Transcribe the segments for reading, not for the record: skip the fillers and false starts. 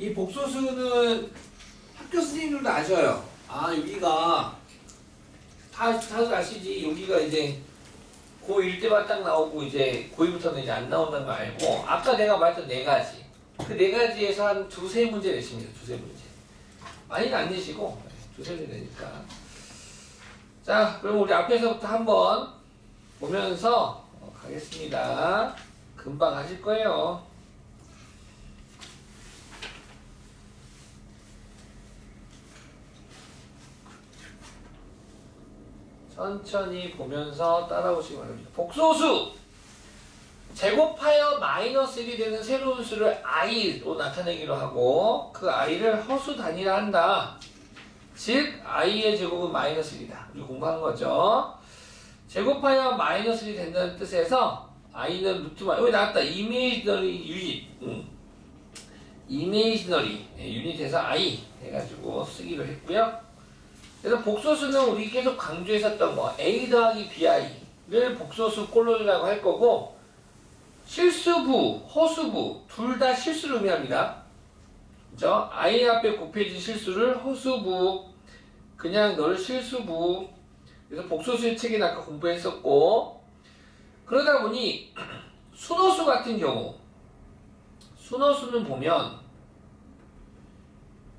이 복소수는 학교 선생님들도 아셔요. 아, 여기가 다들 아시지? 여기가 이제 고1 때만 딱 나오고 이제 고2부터는 이제 안 나온다는 거 알고, 아까 내가 말했던 네 가지, 그 네 가지에서 한 두세 문제 내십니다. 두세 문제. 많이는 안 내시고 두세 문제 내니까. 자, 그럼 우리 앞에서부터 한번 보면서 가겠습니다. 금방 하실 거예요. 천천히 보면서 따라오시기 바랍니다. 복소수! 제곱하여 마이너스 1이 되는 새로운 수를 i로 나타내기로 하고, 그 i를 허수 단위라 한다. 즉 i의 제곱은 마이너스 1이다. 우리 공부한 거죠. 제곱하여 마이너스 1이 된다는 뜻에서 i는 루트만, 여기 나왔다. 이미지너리 유닛. 이미지너리 유닛에서 i 해가지고 쓰기로 했고요. 그래서 복소수는 우리 계속 강조했었던 거, a 더하기 bi를 복소수 꼴로라고 할 거고, 실수부, 허수부 둘 다 실수를 의미합니다. 그죠? i 앞에 곱해진 실수를 허수부, 그냥 넣을 실수부. 그래서 복소수의 책에는 아까 공부했었고, 그러다 보니 순호수 같은 경우, 순호수는 보면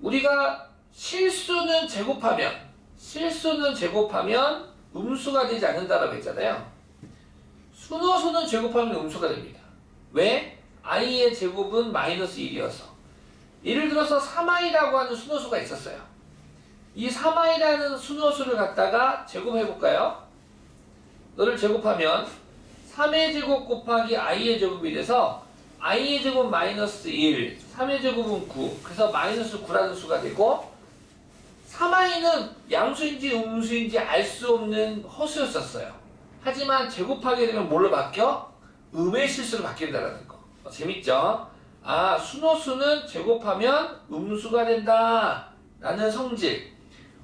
우리가 실수는 제곱하면 음수가 되지 않는다라고 했잖아요. 순호수는 제곱하면 음수가 됩니다. 왜? i의 제곱은 마이너스 1이어서. 예를 들어서 3i라고 하는 순호수가 있었어요. 이 3i라는 순호수를 갖다가 제곱해볼까요? 너를 제곱하면 3의 제곱 곱하기 i의 제곱이 돼서 i의 제곱 마이너스 1, 3의 제곱은 9, 그래서 마이너스 9라는 수가 되고, 3i는 양수인지 음수인지 알 수 없는 허수였었어요. 하지만 제곱하게 되면 뭘로 바뀌어? 음의 실수로 바뀐다는 거. 재밌죠? 아, 순호수는 제곱하면 음수가 된다 라는 성질.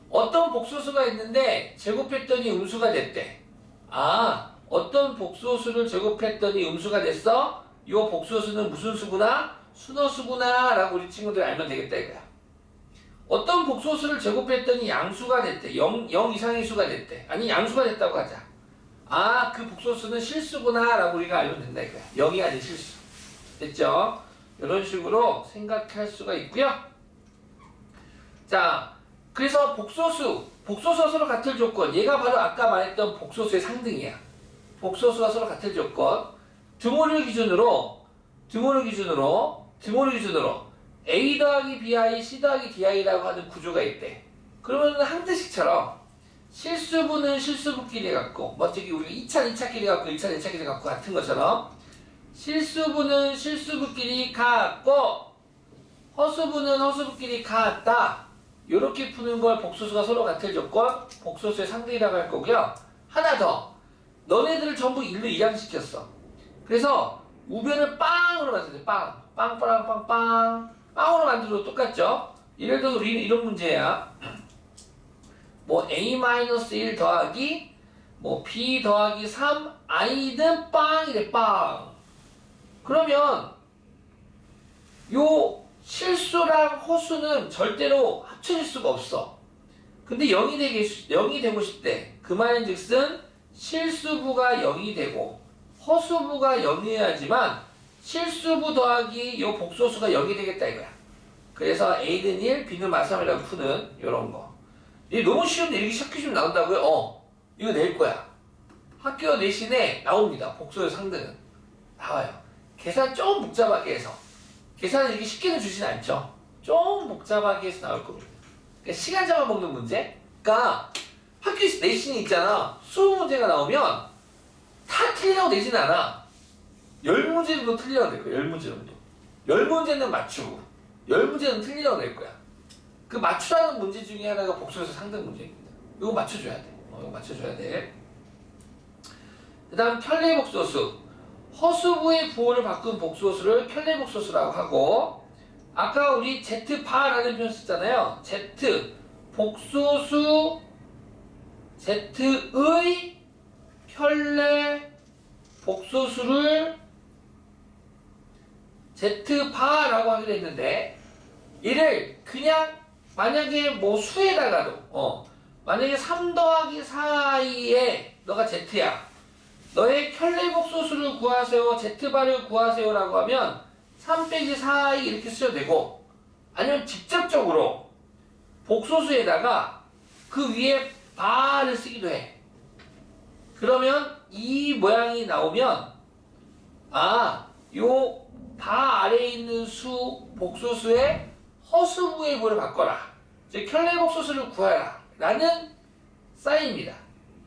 어떤 복소수가 있는데 제곱했더니 음수가 됐대. 아, 어떤 복소수를 제곱했더니 음수가 됐어? 이 복소수는 무슨 수구나? 순호수구나 라고 우리 친구들 알면 되겠다 이거야. 어떤 복소수를 제곱했더니 양수가 됐대. 0 이상의 수가 됐대. 아니, 양수가 됐다고 하자. 아, 그 복소수는 실수구나 라고 우리가 알면 된다 이거야. 0이 아닌 실수. 됐죠? 이런 식으로 생각할 수가 있고요. 자, 그래서 복소수와 서로 같을 조건, 얘가 바로 아까 말했던 복소수의 상등이야. 복소수와 서로 같을 조건, 등호를 기준으로 a 더하기 bi, c 더하기 di라고 하는 구조가 있대. 그러면 한 뜻씩처럼 실수부는 실수부끼리 갖고, 멋지게 우리가 2차끼리 갖고 1차끼리 갖고 같은 것처럼, 실수부는 실수부끼리 같고 허수부는 허수부끼리 같다. 이렇게 푸는 걸 복소수가 서로 같을 조건, 복소수의 상등이라고 할 거고요. 하나 더, 너네들을 전부 1로 이항시켰어. 그래서 우변을 빵으로 만들었어요. 빵으로 만들어도 똑같죠. 예를 들어서 우리는 이런 문제야. 뭐 a-1 더하기 뭐 b 더하기 3 i는 빵이래. 빵. 그러면 요 실수랑 허수는 절대로 합쳐질 수가 없어. 근데 0이 되고 싶대. 그 말인 즉슨 실수부가 0이 되고 허수부가 0이어야지만 실수부 더하기 요 복소수가 0이 되겠다 이거야. 그래서 A는 1, B는 마삼이라고 푸는 요런 거. 이게 너무 쉬운데 이렇게 시작해주면 나온다고요? 이거 낼 거야. 학교 내신에 나옵니다. 복소의 상등은. 나와요. 계산 좀 복잡하게 해서. 계산을 이렇게 쉽게는 주진 않죠. 좀 복잡하게 해서 나올 겁니다. 그러니까 시간 잡아먹는 문제? 그러니까 학교 내신이 있잖아. 20문제가 나오면 다 틀리라고 내진 않아. 10문제 정도 틀리라고 낼 거야. 10문제 정도. 10문제는 맞추고 10문제는 틀리라고 낼 거야. 그 맞추라는 문제 중에 하나가 복소에서 상등 문제입니다. 이거 맞춰줘야 돼. 이거 맞춰줘야 돼. 그 다음 편례복소수. 허수부의 부호를 바꾼 복소수를 편례복소수라고 하고, 아까 우리 Z바라는 표현 썼잖아요. Z, 복소수 Z의 편례 복소수를 Z바라고 하기로 했는데, 얘를 그냥 만약에 뭐 수에다가도 만약에 3 더하기 4i에 너가 z야. 너의 켤레 복소수를 구하세요. z바를 구하세요 라고 하면 3 빼기 4i 이렇게 쓰셔도 되고, 아니면 직접적으로 복소수에다가 그 위에 바를 쓰기도 해. 그러면 이 모양이 나오면 요 바 아래에 있는 수 복소수의 허수부의 부를 바꿔라. 즉 켤레 복소수를 구하라 라는 사인입니다.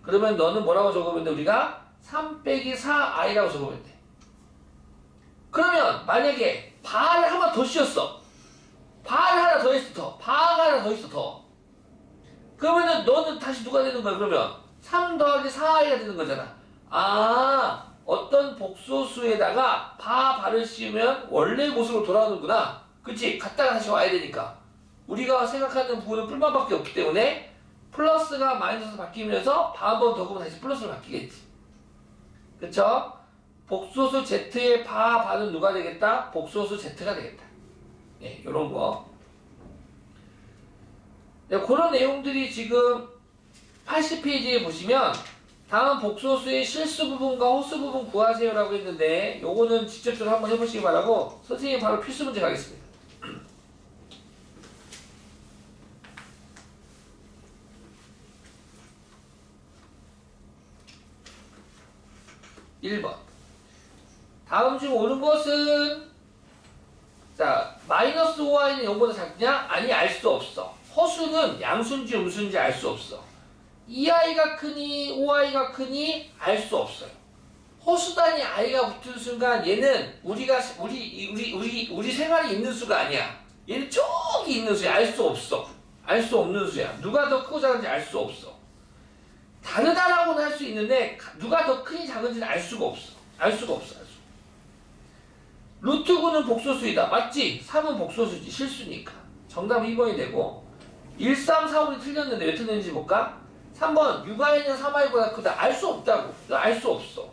그러면 너는 뭐라고 적으면 돼? 우리가 3 빼기 4i라고 적으면 돼. 그러면 만약에 바를 하나 더 씌웠어. 바를 하나 더 했어. 더. 바가 하나 더 있어. 더. 그러면은 너는 다시 누가 되는 거야? 그러면 3 더하기 4i가 되는 거잖아. 어떤 복소수에다가 바를 씌우면 원래 모습으로 돌아오는구나. 그치? 갔다가 다시 와야 되니까. 우리가 생각하는 부분은 뿔만밖에 없기 때문에 플러스가 마이너스 바뀌면서 바 한 번 더 그으면 다시 플러스로 바뀌겠지. 그쵸? 복소수 z의 바는 누가 되겠다? 복소수 z가 되겠다. 네, 요런 거. 네, 그런 내용들이 지금 80페이지에 보시면 다음 복소수의 실수 부분과 호수 부분 구하세요 라고 했는데, 요거는 직접적으로 한번 해보시기 바라고 선생님이 바로 필수 문제 가겠습니다. 1번. 다음 중 옳은 것은, 자, 마이너스 5i는 0보다 작냐? 아니, 알 수 없어. 허수는 양수인지 음수인지 알 수 없어. 2i가 크니 5i가 크니 알 수 없어요. 허수단위 i가 붙은 순간 얘는 우리 생활이 있는 수가 아니야. 얘는 저기 있는 수야. 알 수 없어. 알 수 없는 수야. 누가 더 크고 작은지 알 수 없어. 다르다라고는 할 수 있는데 누가 더 크니 작은지는 알 수가 없어. 알 수가 없어. 루트 9는 복소수이다. 맞지? 3은 복소수지. 실수니까. 정답 2번이 되고, 1, 3, 4, 5이 틀렸는데 왜 틀렸는지 볼까? 3번 6i는 3i보다 크다. 알 수 없다고. 알 수 없어.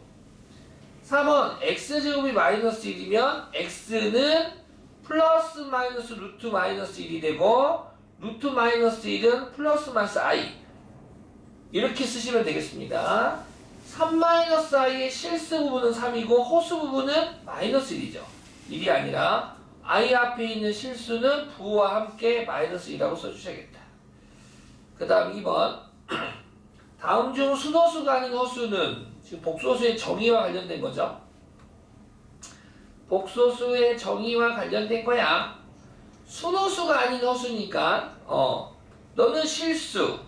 4번 x제곱이 마이너스 1이면 x는 플러스 마이너스 루트 마이너스 1이 되고, 루트 마이너스 1은 플러스 마이너스 i. 이렇게 쓰시면 되겠습니다. 3-i의 실수 부분은 3이고 허수 부분은 마이너스 1이죠. 1이 아니라 i 앞에 있는 실수는 부호와 함께 마이너스 1이라고 써주셔야겠다. 그 다음 2번. 다음 중 순허수가 아닌 허수는, 지금 복소수의 정의와 관련된 거죠. 복소수의 정의와 관련된 거야. 순허수가 아닌 허수니까 너는 실수,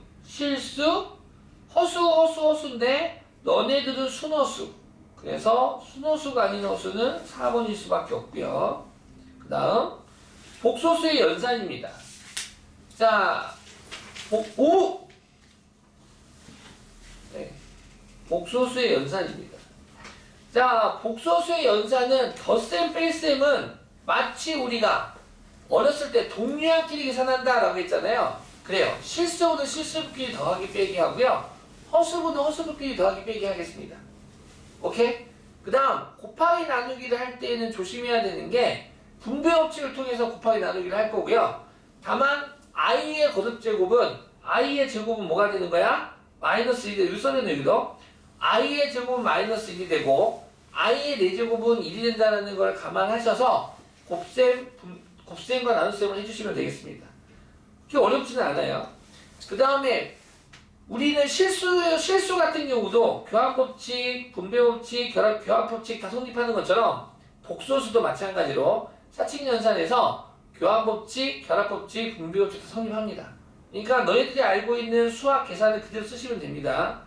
허수인데 너네들은 순허수. 그래서 순허수가 아닌 허수는 4번일 수밖에 없고요. 그 다음 복소수의 연산입니다. 자, 복소수의 연산입니다. 자, 복소수의 연산은 덧셈 뺄셈은 마치 우리가 어렸을 때 동류한끼리 계산한다 라고 했잖아요. 그래요. 실수분은 실수분끼리 더하기 빼기 하고요. 허수분은 허수분끼리 더하기 빼기 하겠습니다. 오케이? 그 다음 곱하기 나누기를 할 때에는 조심해야 되는 게 분배 법칙을 통해서 곱하기 나누기를 할 거고요. 다만 i의 거듭제곱은 뭐가 되는 거야? 마이너스 1이 되고, 써내는 여기도 i의 제곱은 마이너스 1이 되고 i의 4제곱은 1이 된다는 걸 감안하셔서 곱셈과 나눗셈을 해주시면 되겠습니다. 그게 어렵지는 않아요. 그 다음에 우리는 실수 같은 경우도 교합법칙, 분배법칙, 교합법칙 다 성립하는 것처럼 복소수도 마찬가지로 사칙연산에서 교합법칙, 결합법칙, 분배법칙 다 성립합니다. 그러니까 너희들이 알고 있는 수학 계산을 그대로 쓰시면 됩니다.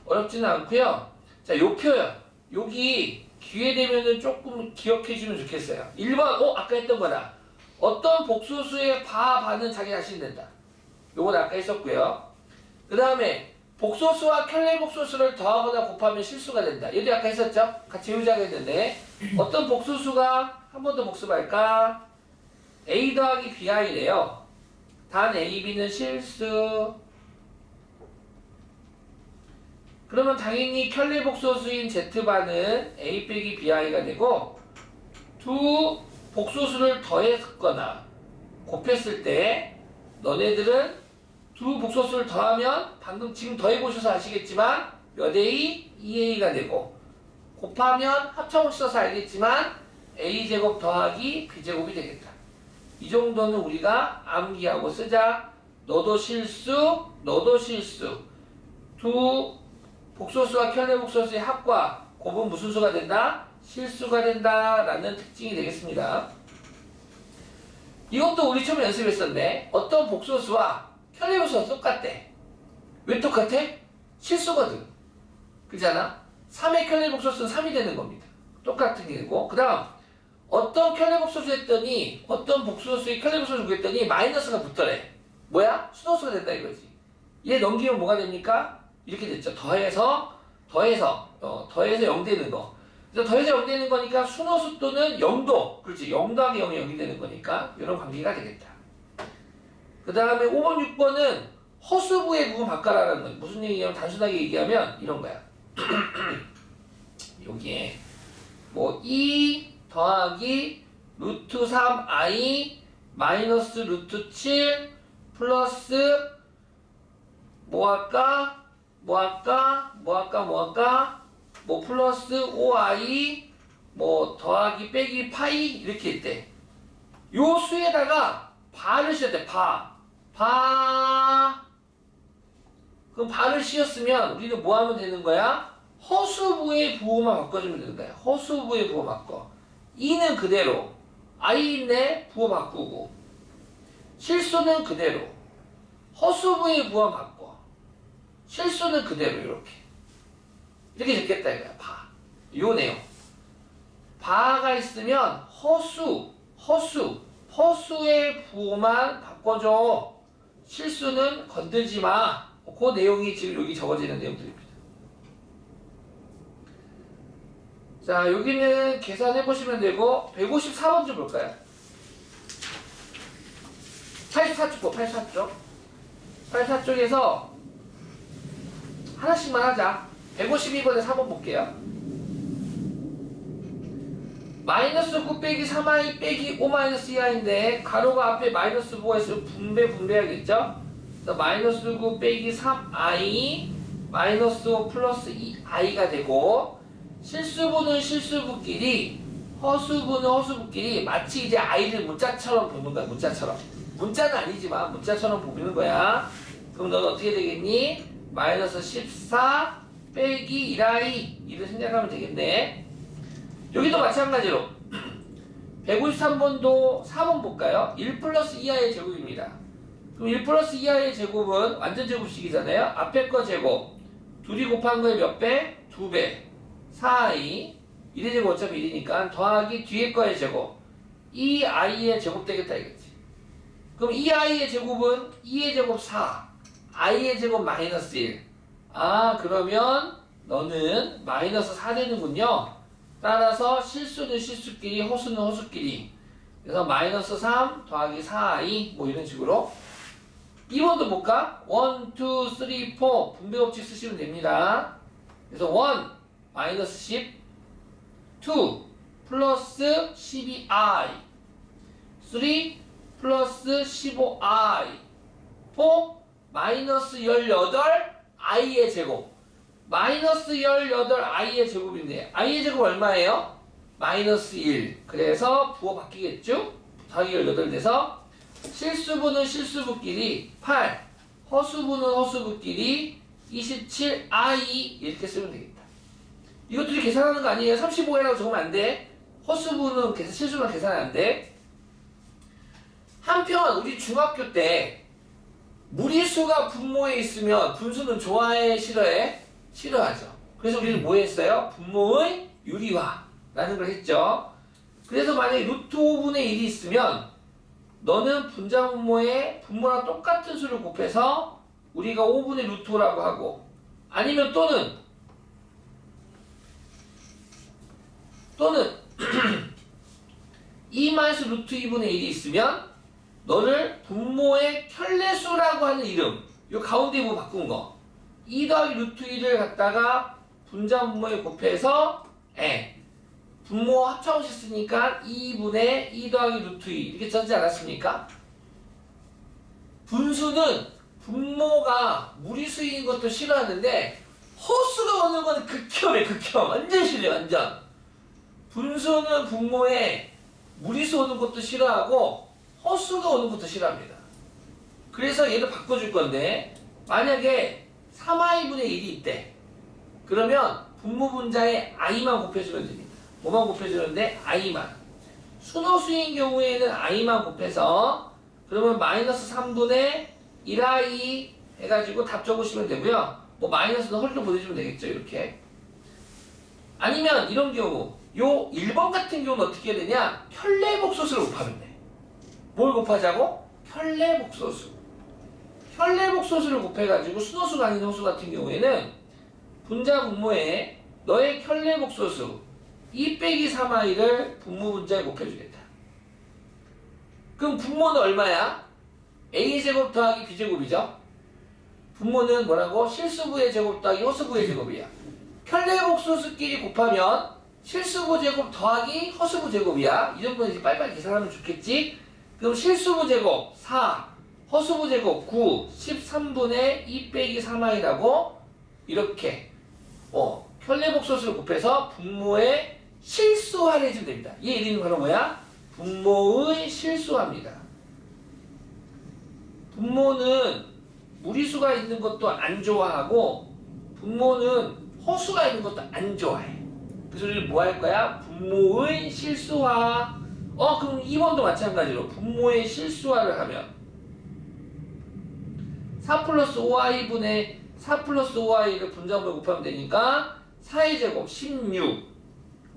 어렵지는 않고요. 자, 요 표현 여기 기회 되면은 조금 기억해 주면 좋겠어요. 1번 아까 했던 거다. 어떤 복소수의 바는 자기 자신이 된다. 요건 아까 했었고요. 그 다음에 복소수와 켤레 복소수를 더하거나 곱하면 실수가 된다. 얘도 아까 했었죠? 같이 외우자고 했는데 어떤 복소수가 한 번 더 복습할까? a 더하기 bi래요. 단 a, b는 실수. 그러면 당연히 켤레 복소수인 z바는 a 빼기 bi가 되고, 두 복소수를 더했거나 곱했을 때 너네들은 두 복소수를 더하면 방금 지금 더해보셔서 아시겠지만 몇 A? 2A가 되고 곱하면 합쳐보셔서 알겠지만 A제곱 더하기 B제곱이 되겠다. 이 정도는 우리가 암기하고 쓰자. 너도 실수, 너도 실수. 두 복소수와 켤레 복소수의 합과 곱은 무슨 수가 된다? 실수가 된다 라는 특징이 되겠습니다. 이것도 우리 처음에 연습했었네. 어떤 복소수와 켤레 복소수가 똑같대. 왜 똑같아? 실수거든. 그잖아? 3의 켤레 복소수는 3이 되는 겁니다. 똑같은 게 되고 그 다음 어떤 켤레 복소수 했더니 어떤 복소수의 켤레 복소수 구했더니 마이너스가 붙더래. 뭐야? 수소수가 된다 이거지. 얘 넘기면 뭐가 됩니까? 이렇게 됐죠. 더해서 0 되는 거. 그래서 더해서 0 되는 거니까 순호수 또는 0도. 그렇지. 0 더하기 0이 0이 되는 거니까 이런 관계가 되겠다. 그 다음에 5번, 6번은 허수부의 부분 바꿔라라는 거예요. 무슨 얘기냐면 단순하게 얘기하면 이런 거야. 여기에 뭐 2 더하기 루트 3i 마이너스 루트 7 플러스 뭐 할까? 뭐 플러스 5i 뭐 더하기 빼기 파이 이렇게 있대. 요 수에다가 바를 씌웠대. 그럼 바를 씌웠으면 우리는 뭐 하면 되는 거야? 허수부의 부호만 바꿔주면 되는 거야. 허수부의 부호 바꿔. 2는 그대로 i인데 부호 바꾸고 실수는 그대로 허수부의 부호 바꿔. 실수는 그대로 이렇게 적겠다 이거야. 요 내용. 바가 있으면 허수의 부호만 바꿔줘. 실수는 건들지 마. 그 내용이 지금 여기 적어지는 내용들입니다. 자, 여기는 계산해 보시면 되고 154번 좀 볼까요? 84쪽 84쪽에서 하나씩만 하자. 152번에 4번 볼게요. 마이너스 9 빼기 3i 빼기 5 마이너스 2i인데 가로가 앞에 마이너스 부호가 있으면 분배해야겠죠? 그래서 마이너스 9 빼기 3i 마이너스 5 플러스 2i가 되고 실수부는 실수부끼리 허수부는 허수부끼리 마치 이제 i를 문자처럼 보는 거야. 문자는 아니지만 문자처럼 보는 거야. 그럼 넌 어떻게 되겠니? 마이너스 14 빼기 1i 이를 생략하면 되겠네. 여기도 마찬가지로 153번도 4번 볼까요? 1 플러스 2i의 제곱입니다. 그럼 1 플러스 2i의 제곱은 완전 제곱식이잖아요. 앞에 거 제곱 둘이 곱한 거에 몇 배? 2배 4i 1의 제곱 어차피 1이니까 더하기 뒤에 거의 제곱 2i의 제곱 되겠다 이거지. 그럼 2i의 제곱은 2의 제곱 4 i의 제곱 마이너스 1. 그러면 너는 마이너스 4 되는군요. 따라서 실수는 실수끼리 허수는 허수끼리. 그래서 마이너스 3 더하기 4i 뭐 이런 식으로. 2번도 볼까? 1, 2, 3, 4 분배법칙 쓰시면 됩니다. 그래서 1 마이너스 10 2 플러스 12i 3 플러스 15i 4 마이너스 18i의 제곱 마이너스 18i의 제곱인데 i의 제곱 얼마예요? 마이너스 1. 그래서 부호 바뀌겠죠? 더하기 18 돼서 실수부는 실수부끼리 8 허수부는 허수부끼리 27i 이렇게 쓰면 되겠다. 이것들이 계산하는 거 아니에요? 35이라고 적으면 안 돼. 허수부는 실수만 계산 안 돼. 한편 우리 중학교 때 무리수가 분모에 있으면 분수는 좋아해? 싫어해? 싫어하죠. 그래서 우리는 뭐 했어요? 분모의 유리화라는 걸 했죠. 그래서 만약에 루트 5분의 1이 있으면 너는 분자분모에 분모랑 똑같은 수를 곱해서 우리가 5분의 루트 5라고 하고 아니면 또는 2 마이너스 루트 2분의 1이 있으면 너를 분모의 켤레수라고 하는 이름 요 가운데 부분 바꾼 거 2 더하기 루트 2를 갖다가 분자분모에 곱해서 분모 합쳐오셨으니까 2분의 2 더하기 루트 2 이렇게 써지 않았습니까? 분수는 분모가 무리수인 것도 싫어하는데 허수가 오는 건 극혐이에요. 극혐. 완전 싫어요. 완전. 분수는 분모에 무리수 오는 것도 싫어하고 허수가 오는 것도 싫어합니다. 그래서 얘를 바꿔줄 건데 만약에 3i분의 1이 있대. 그러면 분모 분자에 i만 곱해주면 됩니다. 뭐만 곱해주는데 i만. 순호수인 경우에는 i만 곱해서 그러면 마이너스 3분의 1i 해가지고 답 적으시면 되고요. 뭐 마이너스는 홀로 보내주면 되겠죠. 이렇게. 아니면 이런 경우 요 1번 같은 경우는 어떻게 해야 되냐? 편례복소수를 곱하면 돼. 뭘 곱하자고? 편례복소수. 편례복소수를 곱해가지고 순호수가 아닌 호수 같은 경우에는 분자 분모에 너의 편례복소수 2 빼기 3i를 분모 분자에 곱해주겠다. 그럼 분모는 얼마야? a제곱 더하기 b제곱이죠? 분모는 뭐라고? 실수부의 제곱 더하기 허수부의 제곱이야. 편례복소수끼리 곱하면 실수부 제곱 더하기 허수부 제곱이야. 이 정도는 이제 빨리빨리 계산하면 좋겠지? 그럼 실수부 제곱 4, 허수부 제곱 9, 13분의 2 빼기 3i라고 이렇게 편례복소수를 곱해서 분모의 실수화를 해주면 됩니다. 얘 이름이 바로 뭐야? 분모의 실수화입니다. 분모는 무리수가 있는 것도 안 좋아하고 분모는 허수가 있는 것도 안 좋아해. 그래서 우리는 뭐 할 거야? 분모의 실수화. 그럼 2번도 마찬가지로 분모의 실수화를 하면 4 플러스 5i분의 4 플러스 5i를 분자분모에 곱하면 되니까 4의 제곱 16,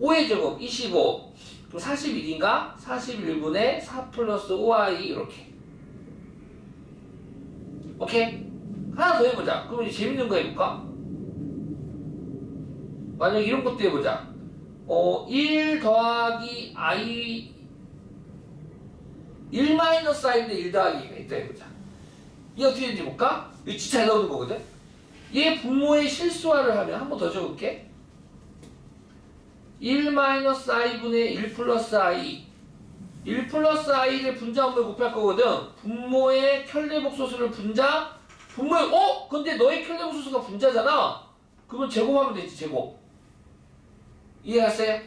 5의 제곱 25, 그럼 41인가? 41분의 4 플러스 5i 이렇게. 오케이? 하나 더 해보자. 그럼 이제 재밌는 거 해볼까? 만약 이런 것도 해보자. 1 더하기 i 1 마이너스 i인데 1 더하기 2가 있다 해보자. 이게 어떻게 되는지 볼까? 이거 진짜 잘 나오는 거거든? 얘 분모의 실수화를 하면 한 번 더 적을게. 1 마이너스 i분의 1 플러스 i 1 플러스 i를 분자 분모에 곱할 거거든. 분모의 편례복소수를 분모에 근데 너의 편례복소수가 분자잖아. 그러면 제곱하면 되지. 제곱. 이해갔어요?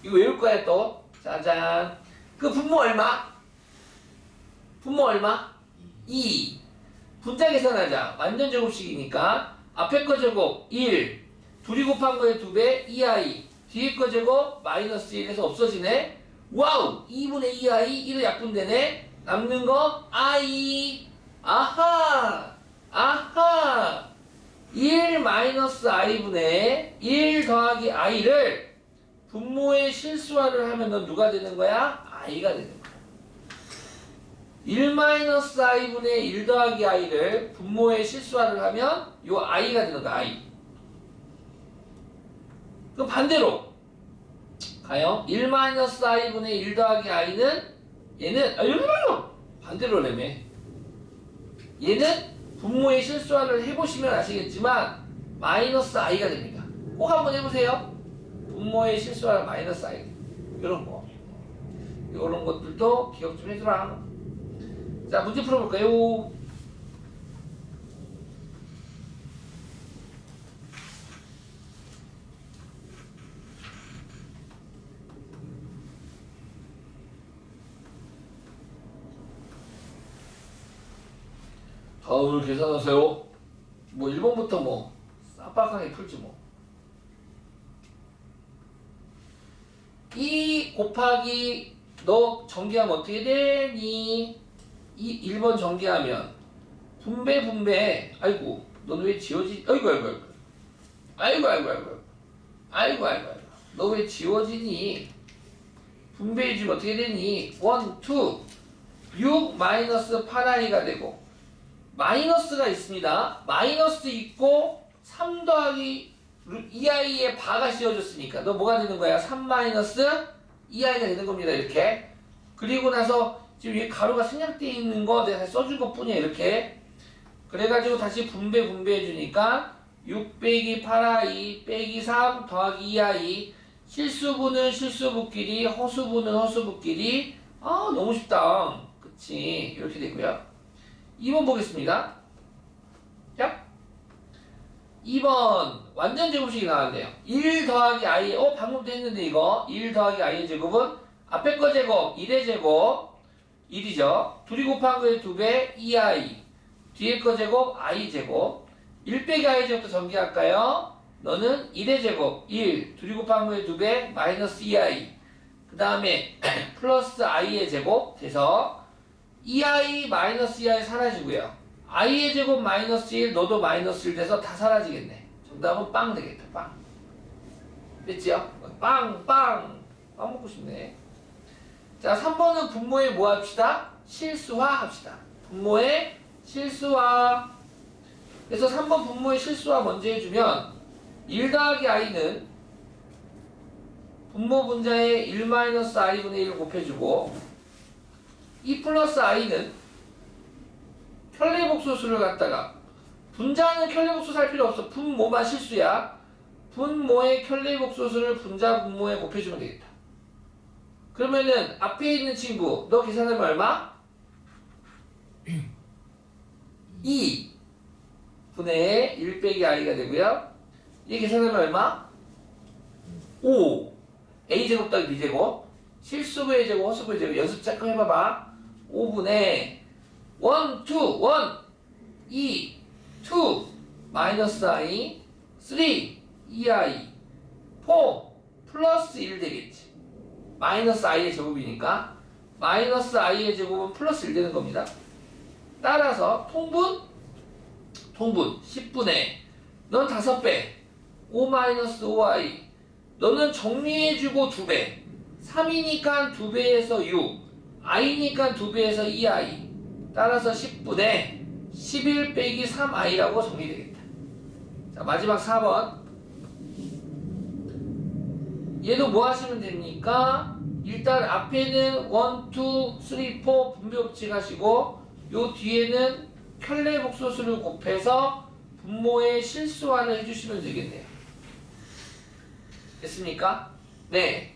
이거 외울 거야 또. 짜잔. 그 분모 얼마? 분모 얼마? 2. 분자 계산하자. 완전 제곱식이니까 앞에 거 제곱 1, 둘이 곱한 거에 2배 2i, 뒤에 거 제곱 마이너스 1에서 없어지네. 와우! 2분의 2i 1은 약분되네. 남는 거 i. 아하! 1 마이너스 i분의 1 더하기 i를 분모의 실수화를 하면 넌 누가 되는 거야? i가 되는 거야. 1 마이너스 i분의 1 더하기 i를 분모의 실수화를 하면 요 i가 되는 거야. i. 그럼 반대로 가요. 1 마이너스 i분의 1 더하기 i는 얘는 여기 말로 반대로라며. 얘는 분모의 실수화를 해보시면 아시겠지만 마이너스 i가 됩니다. 꼭 한번 해보세요. 분모의 실수화를 마이너스 i. 이런 거. 이런 것들도 기억 좀 해주라. 자, 문제 풀어볼까요? 다음을 계산하세요. 뭐 1번부터 뭐 싹빡하게 풀지 뭐. 2 곱하기 너 전개하면 어떻게 되니? 1번 전개하면 분배 아이고 넌 왜 지워지 아이고 너 왜 지워지니? 분배해주면 어떻게 되니? 1, 2 6 마이너스 8i가 되고 마이너스가 있습니다. 마이너스 있고 3 더하기 2i의 바가 씌워졌으니까 너 뭐가 되는 거야? 3 마이너스 2i가 되는 겁니다. 이렇게. 그리고 나서 지금 위에 가로가 생략되어 있는 거 내가 써준 것 뿐이야. 이렇게. 그래가지고 다시 분배해주니까 6 빼기 8i 빼기 3 더하기 2i 실수부는 실수부끼리 허수부는 허수부끼리 너무 쉽다. 그치? 이렇게 되고요. 2번 보겠습니다. 얍. 2번 완전 제곱식이 나왔네요. 1 더하기 i, 방금도 했는데 이거 1 더하기 i의 제곱은 앞에 거 제곱 1의 제곱 1이죠. 둘이 곱한 거의 2배 2i, 뒤에 거 제곱 i 제곱, 1 빼기 i 제곱도 전개할까요? 너는 1의 제곱 1, 둘이 곱한 거의 2배 마이너스 2i, 그 다음에 플러스 i의 제곱 돼서 2i 마이너스 2i 사라지고요. i의 제곱 마이너스 1, 너도 마이너스 1 돼서 다 사라지겠네. 정답은 빵 되겠다. 빵. 됐지요? 빵 먹고 싶네. 자, 3번은 분모에 뭐 합시다? 실수화 합시다. 분모에 실수화. 그래서 3번 분모에 실수화 먼저 해주면 1 더하기 i는 분모 분자에 1-i분의 1을 곱해주고 2 플러스 i는 켤레복소수를 갖다가, 분자는 켤레복소 살 필요 없어. 분모만 실수야. 분모의 켤레복소수를 분자 분모에 곱해주면 되겠다. 그러면은 앞에 있는 친구 너 계산하면 얼마? 2 분의 1 빼기 i가 되고요. 얘 계산하면 얼마? 5 a제곱 더하기 b제곱, 실수부의 제곱 허수부의 제곱 연습 잠깐 해봐봐. 5분의 1, 2 마이너스 i, 3 2i, 4 플러스 1 되겠지. 마이너스 i의 제곱이니까 마이너스 i의 제곱은 플러스 1 되는 겁니다. 따라서 통분 10분의 넌 5배 5 마이너스 5i, 너는 정리해주고 2배 3이니까 2배에서 6, i니까 2배에서 2i, 따라서 10분의 11 빼기 3i라고 정리되겠다. 자, 마지막 4번. 얘도 뭐 하시면 됩니까? 일단 앞에는 1, 2, 3, 4 분배 법칙 하시고 요 뒤에는 켤레복소수를 곱해서 분모의 실수화를 해주시면 되겠네요. 됐습니까? 네.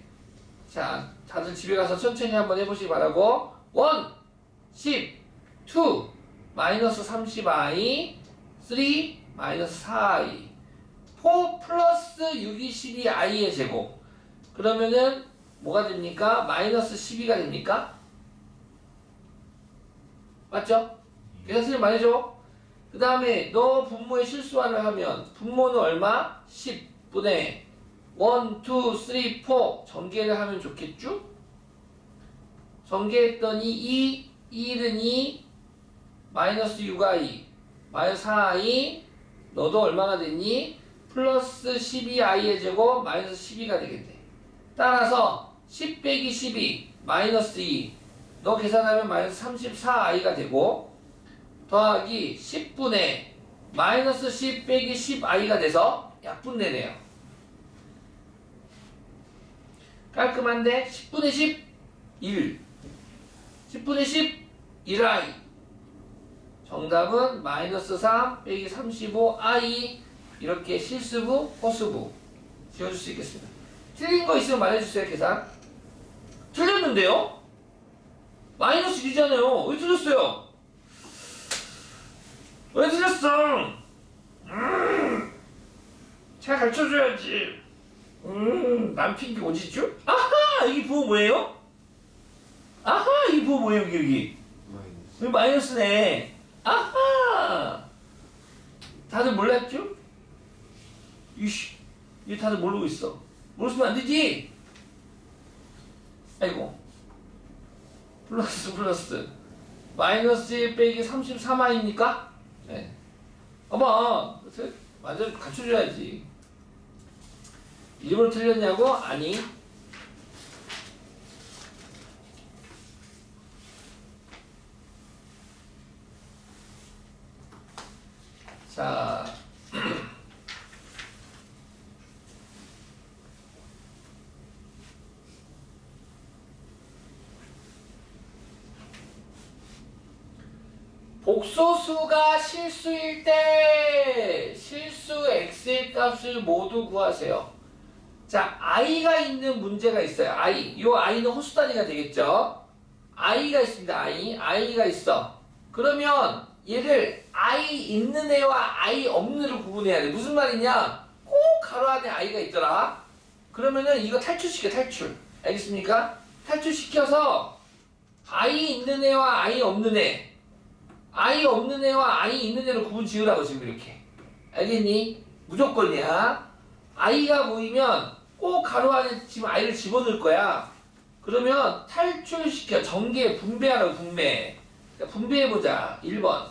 자, 다들 집에 가서 천천히 한번 해보시기 바라고. 1, 10, 2, 마이너스 30i, 3, 마이너스 4i, 4 플러스 6이 12i의 제곱. 그러면은 뭐가 됩니까? 마이너스 12가 됩니까? 맞죠? 계산 선생님 말해줘. 그 다음에 너 분모의 실수화를 하면 분모는 얼마? 10분의 1, 2, 3, 4 전개를 하면 좋겠죠? 전개했더니 1은 2, 마이너스 6i, 마이너스 4i, 너도 얼마가 됐니? 플러스 12i의 제곱, 마이너스 12가 되겠네. 따라서 10 빼기 12, 마이너스 2, 너 계산하면 마이너스 34i가 되고, 더하기 10분의 마이너스 10 빼기 10i가 돼서 약분되네요. 깔끔한데? 10분의 10, 1. 10분의 10, 1i. 정답은 마이너스 3 빼기 35i. 이렇게 실수부, 허수부 지어줄 수 있겠습니다. 틀린 거 있으면 말해주세요. 계산. 틀렸는데요? 마이너스 1이잖아요. 왜 틀렸어요? 왜 틀렸어? 잘 가르쳐줘야지. 남핑기 오지죠? 아하! 여기 부호 뭐예요? 아하! 이 부호 뭐예요? 여기 여기 마이너스네. 아하! 다들 몰랐죠? 이씨, 이거 다들 모르고 있어. 모르시면 안 되지? 아이고. 플러스. 마이너스 1 빼기 33i입니까? 네. 어머, 완전 갖춰줘야지. 일부러 틀렸냐고? 아니. 자. 복소수가 실수일 때 실수 x의 값을 모두 구하세요. 자, i가 있는 문제가 있어요. 이 i는 호수 단위가 되겠죠. i가 있습니다. i가 있어. 그러면 얘를 I 있는 애와 I 없는 애로 구분해야 돼. 무슨 말이냐? 꼭 가로 안에 I가 있더라. 그러면은 이거 탈출시켜, 탈출. 알겠습니까? 탈출시켜서 I 있는 애와 I 없는 애, I 없는 애와 I 있는 애로 구분 지으라고 지금 이렇게. 알겠니? 무조건이야. I가 보이면 꼭 가로 안에 지금 I를 집어넣을 거야. 그러면 탈출시켜, 전개, 분배하라고, 분배. 분배해보자. 1번.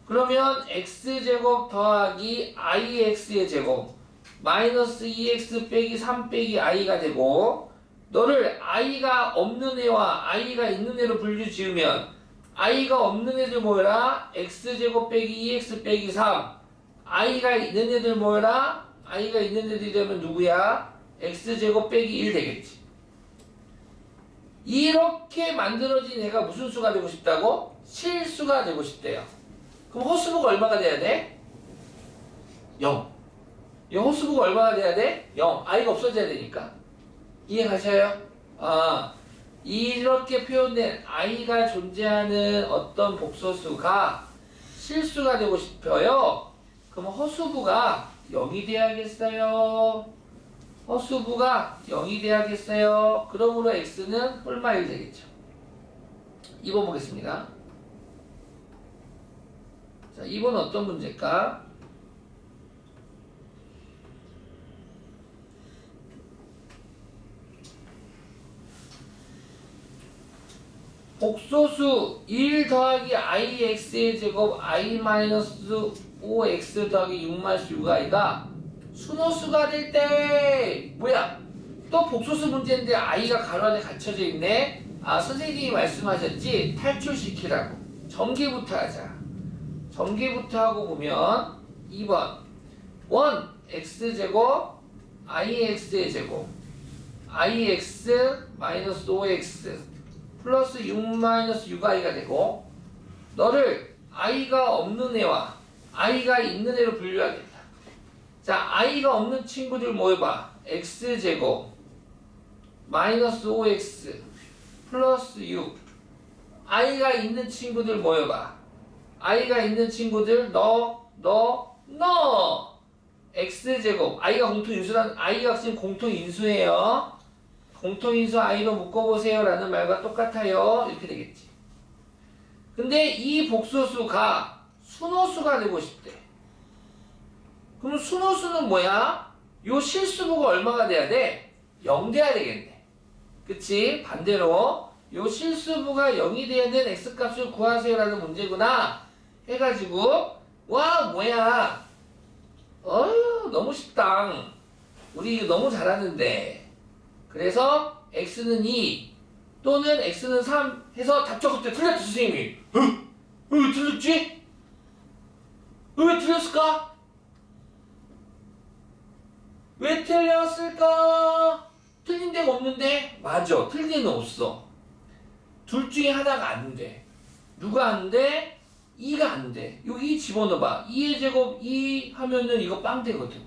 그러면 x제곱 더하기 ix의 제곱 마이너스 2x 빼기 3 빼기 i가 되고, 너를 i가 없는 애와 i가 있는 애로 분류 지으면 i가 없는 애들 모여라 x제곱 빼기 2x 빼기 3, i가 있는 애들 모여라 i가 있는 애들이 되면 누구야? x제곱 빼기 1 되겠지. 이렇게 만들어진 애가 무슨 수가 되고 싶다고? 실수가 되고 싶대요. 그럼 호수부가 얼마가 돼야 돼? 0. 이 호수부가 얼마가 돼야 돼? 0. i가 없어져야 되니까. 이해 가셔요? 이렇게 표현된 i가 존재하는 어떤 복소수가 실수가 되고 싶어요. 그럼 허수부가 0이 돼야겠어요. 허수부가 0이 돼야겠어요. 그러므로 x는 홀마 1 되겠죠. 2번 보겠습니다. 자, 2번 어떤 문제일까? 복소수 1 더하기 ix의 제곱 i 마이너스 5x 더하기 6 마이너스 6i가 순호수가 될 때 뭐야? 또 복소수 문제인데 i가 가로 안에 갇혀져 있네. 선생님이 말씀하셨지? 탈출시키라고. 전개부터 하자. 전개부터 하고 보면 2번 1 x제곱 ix의 제곱 ix 마이너스 5x 플러스 6 마이너스 6i가 되고, 너를 i가 없는 애와 i가 있는 애로 분류하겠다. 자, i가 없는 친구들 모여봐. x제곱 마이너스 5x 플러스 6. i가 있는 친구들 모여봐. i가 있는 친구들 너 x제곱 i가 공통인수란 i가 지금 공통인수예요. 공통인수 i로 묶어보세요 라는 말과 똑같아요. 이렇게 되겠지. 근데 이 복소수가 순호수가 되고 싶대. 그럼 순호수는 뭐야? 요 실수부가 얼마가 돼야 돼? 0 돼야 되겠네. 그치? 반대로 요 실수부가 0이 돼야 되는 x값을 구하세요 라는 문제구나 해가지고, 와 뭐야, 너무 쉽다, 우리 이거 너무 잘하는데. 그래서 x는 2 또는 x는 3 해서 답 적을 때 틀렸지 선생님이. 왜 틀렸지? 왜 틀렸을까? 왜 틀렸을까? 틀린 데가 없는데? 맞아, 틀린 데는 없어. 둘 중에 하나가 안 돼. 누가 안 돼? 2가 안 돼. 여기 2 집어넣어봐. 2의 제곱 2 하면은 이거 빵 되거든.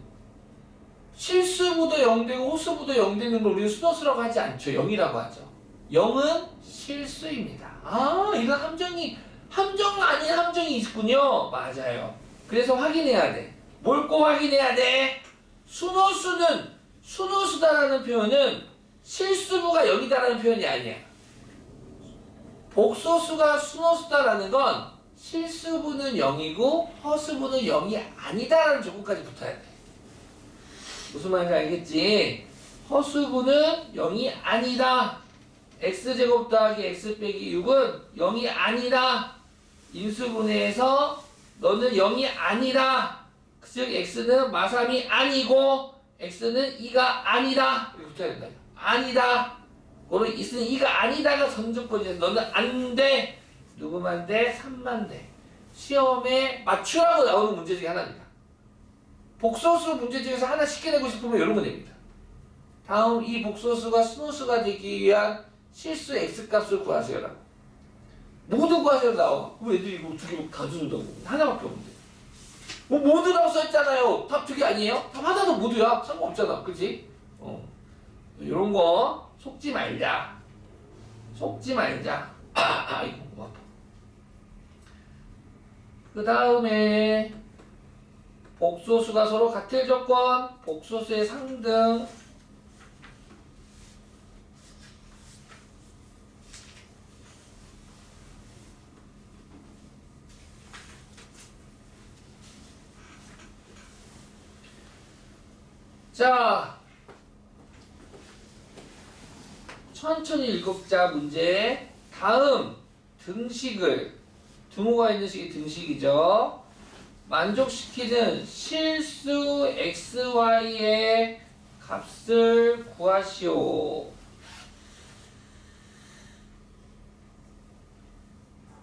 실수부도 0 되고 호수부도 0 되는 걸 우리는 순호수라고 하지 않죠. 0이라고 하죠. 0은 실수입니다. 이건 함정 아닌 함정이 있군요. 맞아요. 그래서 확인해야 돼. 뭘 꼭 확인해야 돼? 순호수다라는 표현은 실수부가 0이다라는 표현이 아니야. 복소수가 순호수다라는 건 실수부는 0이고 허수부는 0이 아니다라는 조건까지 붙어야 돼. 무슨 말인지 알겠지? 허수부는 0이 아니다. x제곱 더하기 x 빼기 6은 0이 아니다. 인수분해에서 너는 0이 아니다. 즉 x는 마삼이 아니고 x는 2가 아니다. 이렇게 붙어야 된다. 아니다. 그리고 x는 2가 아니다가 선정권이야. 너는 안 돼. 누구만 돼? 3만 돼. 시험에 맞추라고 나오는 문제 중에 하나입니다. 복소수 문제 중에서 하나 쉽게 내고 싶으면 이런 거 됩니다. 다음 이 복소수가 순호수가 되기 위한 실수 x값을 구하세요라고. 모두 구하세요 나와. 그럼 애들이 이거 두 개 다 준다고. 하나밖에 없는데. 뭐 모두라고 써있잖아요. 답 두 개 아니에요? 답 하나도 모두야. 상관없잖아. 그치? 이런 거 속지 말자. 속지 말자. 이거 뭐 아파. 그 다음에 복소수가 서로 같을 조건, 복소수의 상등. 자, 천천히 읽자 문제. 다음 등식을, 등호가 있는 식이 등식이죠. 만족시키는 실수 xy의 값을 구하시오.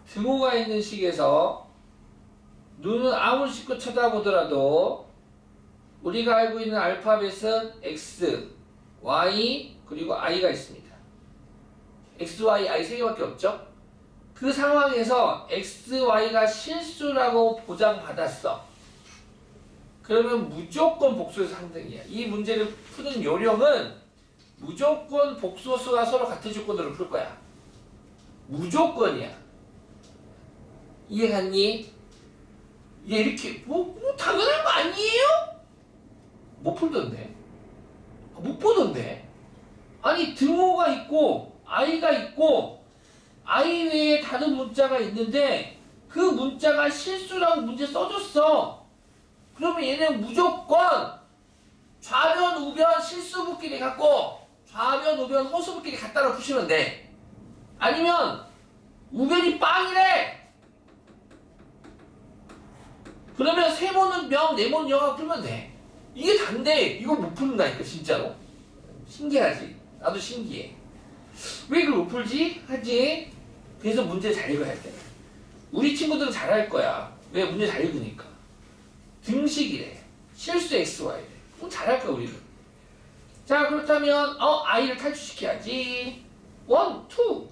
등호가 있는 식에서 눈은 아무리 씻고 쳐다보더라도 우리가 알고 있는 알파벳은 x, y, 그리고 i가 있습니다. x, y, i 세 개밖에 없죠? 그 상황에서 x, y가 실수라고 보장받았어. 그러면 무조건 복소수 상등이야. 이 문제를 푸는 요령은 무조건 복소수가 서로 같은 조건으로 풀 거야. 무조건이야. 이해갔니? 이게 이렇게 뭐 당연한 거 아니에요? 못 풀던데. 못 보던데. 아니 등호가 있고 i가 있고 i 외에 다른 문자가 있는데 그 문자가 실수라고 문제 써줬어. 그러면 얘는 무조건 좌변, 우변, 실수부끼리 갖고 좌변, 우변, 허수부끼리 갖다가 푸시면 돼. 아니면 우변이 빵이래. 그러면 세모는 명, 네모는 영하고 풀면 돼. 이게 단데 이거 못 푸는다니까 진짜로. 신기하지? 나도 신기해. 왜 이걸 못 풀지? 하지? 그래서 문제 잘 읽어야 돼. 우리 친구들은 잘할 거야. 왜? 문제 잘 읽으니까. 등식이래. 실수 xy래. 그럼 잘할 거야 우리는. 자 그렇다면 i를 탈출시켜야지. 1, 2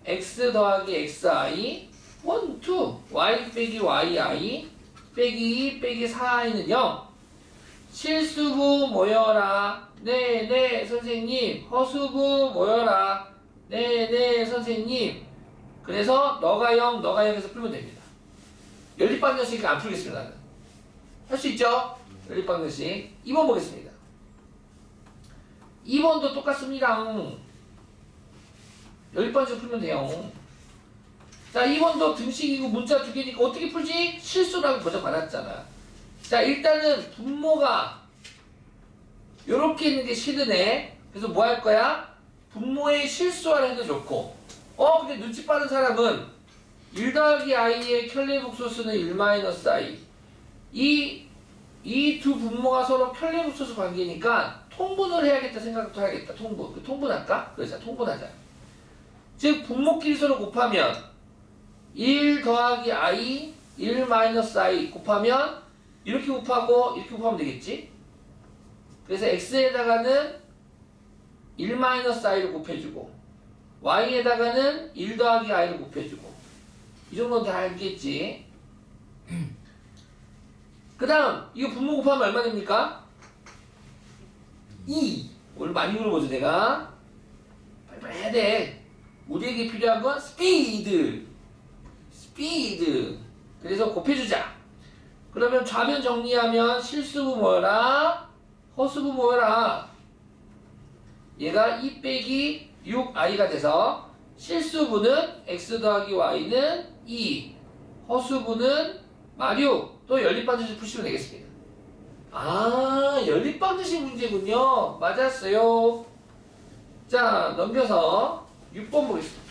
x 더하기 xi 1, 2 y 빼기 yi 빼기 2 빼기 4i는 0. 실수부 모여라. 네네 선생님. 허수부 모여라. 네네 선생님. 그래서 너가 0, 너가 0에서 풀면 됩니다. 연립방정식 안 풀겠습니다. 나는. 할 수 있죠? 연립방정식. 2번 보겠습니다. 2번도 똑같습니다. 연립방정식 풀면 돼요. 자 2번도 등식이고 문자 두 개니까 어떻게 풀지? 실수라고 보장받았잖아. 자 일단은 분모가 요렇게 있는 게 싫으네. 그래서 뭐 할 거야? 분모의 실수하라 해도 좋고 근데 눈치 빠른 사람은 1 더하기 i의 켤레복소수는 1 마이너스 i 이 두 분모가 서로 켤레복소수 관계니까 통분을 해야겠다 생각도 해야겠다. 통분. 통분할까? 그러자. 통분하자. 즉 분모끼리 서로 곱하면 1 더하기 i 1 마이너스 i 곱하면 이렇게 곱하고 이렇게 곱하면 되겠지? 그래서 x에다가는 1 마이너스 i를 곱해주고 y에다가는 1 더하기 i를 곱해주고 이 정도는 다 알겠지? 그 다음 이거 분모 곱하면 얼마 됩니까? 2. 오늘 많이 물어보죠 내가. 빨리빨리 해야 돼. 우리에게 필요한 건 스피드. 그래서 곱해주자. 그러면 좌변 정리하면 실수부 뭐라? 허수부 뭐라? 얘가 2 빼기 6i가 돼서 실수부는 x 더하기 y는 2, 허수부는 마류. 또 연립방정식 푸시면 되겠습니다. 아 연립방정식 문제군요. 맞았어요. 자 넘겨서 6번 보겠습니다.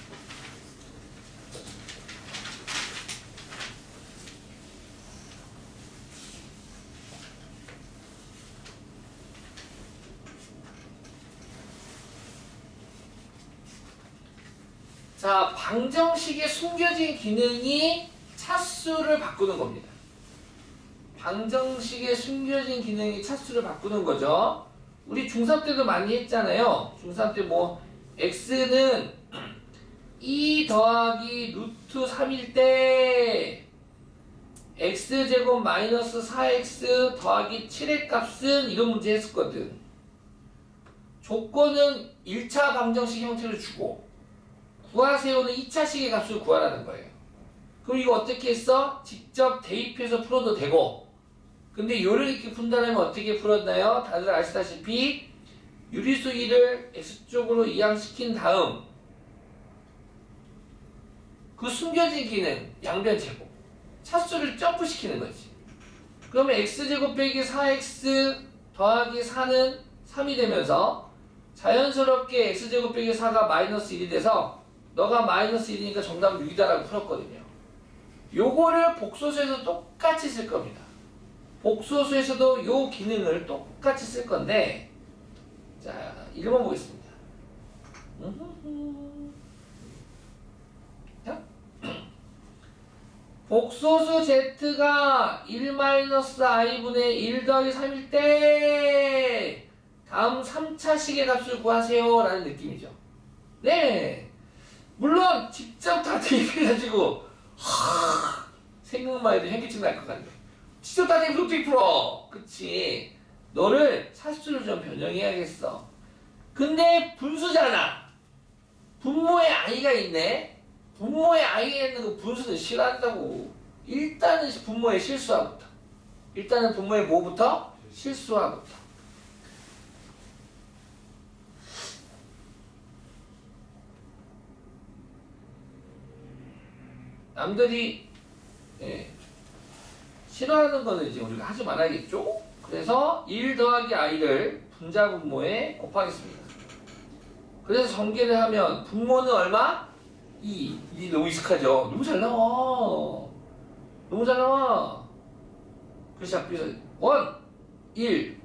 자, 방정식의 숨겨진 기능이 차수를 바꾸는 겁니다. 방정식의 숨겨진 기능이 차수를 바꾸는 거죠. 우리 중3 때도 많이 했잖아요. 중3 때 뭐 x는 2 더하기 루트 3일 때 x제곱 마이너스 4x 더하기 7의 값은 이런 문제 했었거든. 조건은 1차 방정식 형태를 주고 구하세요는 2차식의 값을 구하라는 거예요. 그럼 이거 어떻게 했어? 직접 대입해서 풀어도 되고. 근데 요를 이렇게 푼다면 어떻게 풀었나요? 다들 아시다시피 유리수 2를 x쪽으로 이항시킨 다음 그 숨겨진 기능 양변 제곱 차수를 점프시키는 거지. 그러면 x제곱 빼기 4x 더하기 4는 3이 되면서 자연스럽게 x제곱 빼기 4가 마이너스 1이 돼서 너가 마이너스 1이니까 정답은 6이다라고 풀었거든요. 요거를 복소수에서 똑같이 쓸 겁니다. 복소수에서도 요 기능을 똑같이 쓸 건데, 자 1번 보겠습니다. 자, 복소수 z가 1-i분의 1 더하기 3일 때 다음 3차식의 값을 구하세요 라는 느낌이죠. 네, 물론 직접 다 대입해가지고 생각만 해도 현기증 날 것 같네. 직접 다 대입해서 어떻게 풀어? 그치, 너를 사수를 좀 변형해야겠어. 근데 분수잖아. 분모에 i가 있네. 분모에 i가 있는 거 분수는 싫어한다고. 일단은 분모의 실수화부터. 일단은 분모의 뭐부터? 실수화부터. 남들이 싫어하는 거는 이제 우리가 하지 말아야겠죠? 그래서 1 더하기 i를 분자 분모에 곱하겠습니다. 그래서 전개를 하면 분모는 얼마? 2. 이 너무 익숙하죠? 너무 잘 나와. 너무 잘 나와. 그래서 1, 1, 2.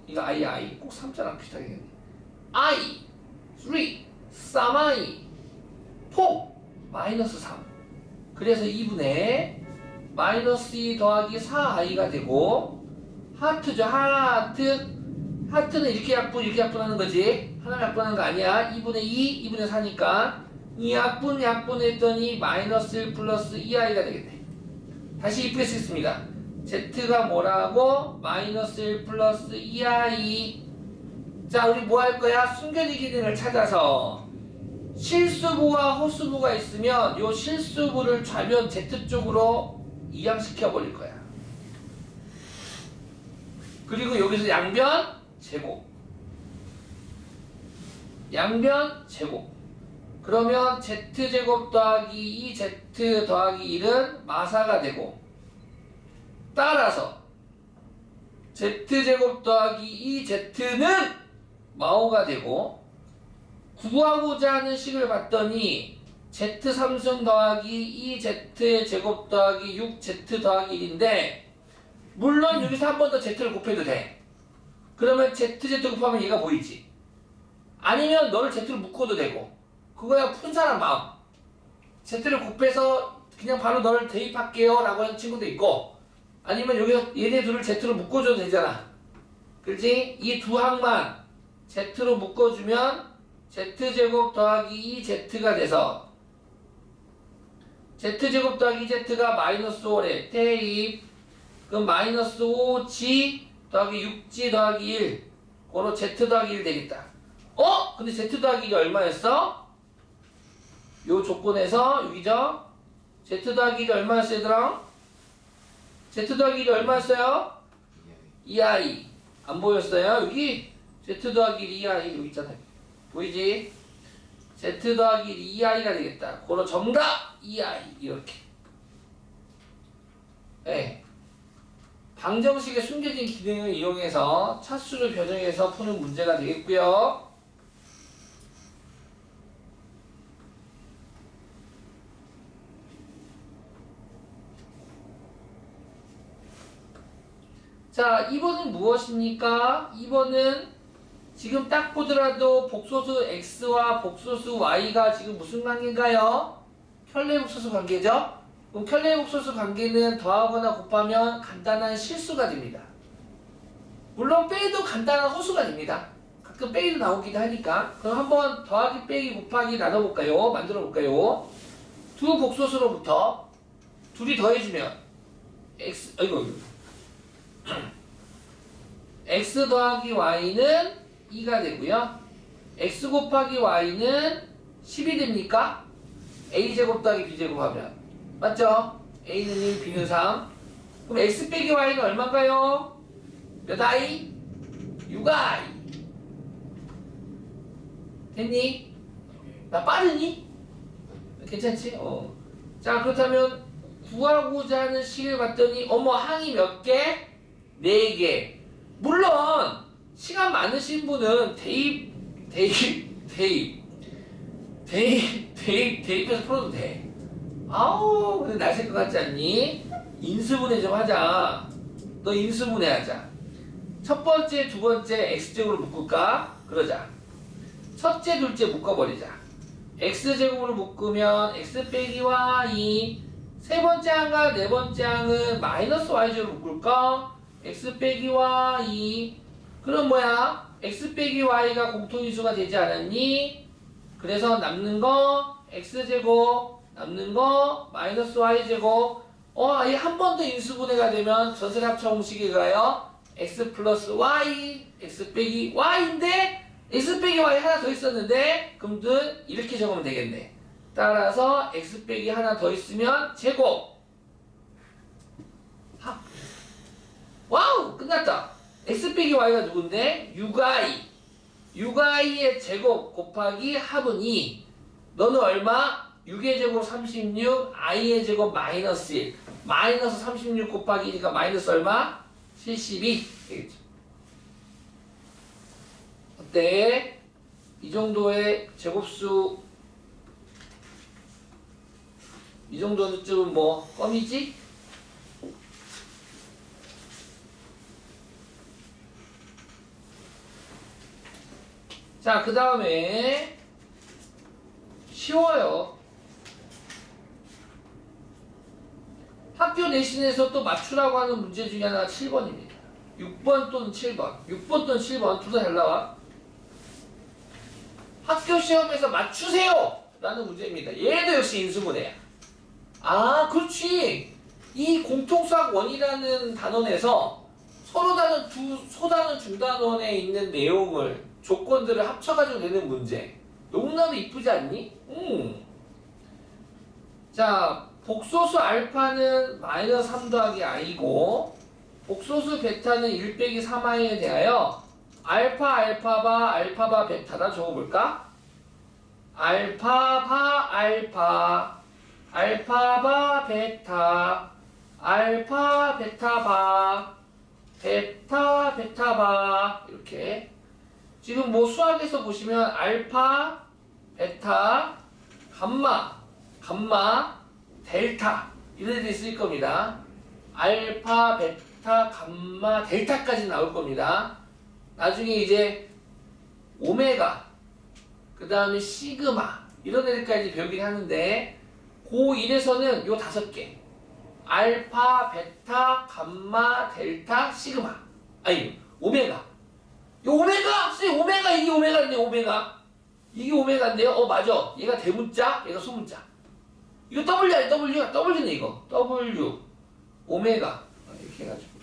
이거 i. 꼭 3자랑 비슷하게 i, 3, 3i, 4, 마이너스 3. 그래서 2분의 마이너스 2 더하기 4i가 되고, 하트죠. 하트는 이렇게 약분하는 거지. 하나 약분하는 거 아니야. 2분의 2, 2분의 4니까 이 약분했더니 마이너스 1 플러스 2i가 되겠네. 다시 이쁘게 쓰겠습니다. z가 뭐라고? 마이너스 1 플러스 2i. 자, 우리 뭐 할 거야? 숨겨진 기능을 찾아서 실수부와 호수부가 있으면 요 실수부를 좌변 z쪽으로 이항시켜 버릴 거야. 그리고 여기서 양변 제곱. 양변 제곱. 그러면 z제곱 더하기 2z 더하기 1은 마사가 되고, 따라서 z제곱 더하기 2z는 마오가 되고, 구하고자 하는 식을 봤더니 z3승 더하기 2z의 제곱 더하기 6z 더하기 1인데, 물론 여기서 한 번 더 z를 곱해도 돼. 그러면 zz 곱하면 얘가 보이지. 아니면 너를 z로 묶어도 되고. 그거야 푼 사람 마음. z를 곱해서 그냥 바로 너를 대입할게요 라고 하는 친구도 있고, 아니면 여기서 얘네 둘을 z로 묶어줘도 되잖아. 그렇지? 이 두 항만 z로 묶어주면 z제곱 더하기 2z가 돼서 z제곱 더하기 2z가 마이너스 5래. 대입. 그럼 마이너스 5g 더하기 6g 더하기 1. 그로 z 더하기 1 되겠다. 근데 z 더하기 1이 얼마였어? 요 조건에서 6이죠? z 더하기 1이 얼마였어 얘들아? z 더하기 1이 얼마였어요? 2i. 안 보였어요? 여기 z 더하기 1 2i 여기 있잖아요. 보이지? z 더하기 1 2i가 되겠다. 그로 정답 2i. 이렇게. 네. 방정식의 숨겨진 기능을 이용해서 차수를 변형해서 푸는 문제가 되겠고요. 자, 2번은 무엇입니까? 2번은 지금 딱 보더라도 복소수 x와 복소수 y가 지금 무슨 관계인가요? 켤레복소수 관계죠? 그럼 켤레복소수 관계는 더하거나 곱하면 간단한 실수가 됩니다. 물론 빼도 간단한 호수가 됩니다. 가끔 빼기도 나오기도 하니까. 그럼 한번 더하기 빼기 곱하기 나눠볼까요? 만들어볼까요? 두 복소수로부터 둘이 더해주면 x 더하기 y는 2가 되고요. x 곱하기 y는 10이 됩니까? a제곱 더하기 b제곱 하면 맞죠? A는 1, B는 3. 그럼 X 빼기 Y는 얼마인가요? 몇 I? 6I. 됐니? 나 빠르니? 괜찮지? 자, 그렇다면 구하고자 하는 식을 봤더니 어머 항이 몇 개? 4개. 물론 시간 많으신 분은 대입해서 풀어도 돼. 아우, 근데 나실 것 같지 않니? 인수분해 좀 하자. 너 인수분해 하자. 첫 번째, 두 번째 x제곱으로 묶을까? 그러자. 첫째, 둘째 묶어버리자. x제곱으로 묶으면 x 빼기 y. 세 번째 항과 네 번째 항은 마이너스 y제곱으로 묶을까? x 빼기 y. 그럼 뭐야? x 빼기 y가 공통인수가 되지 않았니? 그래서 남는 거 x제곱, 남는 거 마이너스 y제곱. 아예 한 번 더 인수분해가 되면 전세합차 공식이 가요. x 플러스 y, x 빼기 y인데 x 빼기 y 하나 더 있었는데 그럼 이렇게 적으면 되겠네. 따라서 x 빼기 하나 더 있으면 제곱. 와우, 끝났다. x 빼기 y가 누군데? 6i. 6i의 제곱 곱하기 합은 2. 너는 얼마? 6의 제곱 36, i의 제곱 마이너스 1. 마이너스 36 곱하기 2니까 마이너스 얼마? 72 되겠죠. 어때? 이 정도의 제곱수, 이 정도는 뭐 껌이지? 자, 그 다음에 쉬워요. 학교 내신에서 또 맞추라고 하는 문제 중에 하나가 7번입니다. 6번 또는 7번. 6번 또는 7번 둘 다 잘 나와. 학교 시험에서 맞추세요! 라는 문제입니다. 얘도 역시 인수분해야. 아, 그렇지. 이 공통수학 원이라는 단원에서 서로 다른 두 소단원 중단원에 있는 내용을, 조건들을 합쳐가지고 내는 문제. 너무나도 이쁘지 않니? 자, 복소수 알파는 마이너스 3 더하기 i고 복소수 베타는 1 빼기 3i에 대하여 알파바 베타다 적어볼까? 알파바 베타 알파 베타바 베타바 이렇게. 지금 뭐 수학에서 보시면 알파 베타 감마 델타 이런 데 있을 겁니다. 알파, 베타, 감마, 델타까지 나올 겁니다. 나중에 이제 오메가, 그 다음에 시그마 이런 애들까지 배우긴 하는데 고1에서는 요 5개 알파, 베타, 감마, 델타, 시그마 아니 오메가. 요 오메가! 선생님 오메가 이게 오메가인데 오메가 이게 오메가인데요? 맞아. 얘가 대문자, 얘가 소문자. 이거 W야, W네 이거. W, 오메가. 이렇게 해가지고.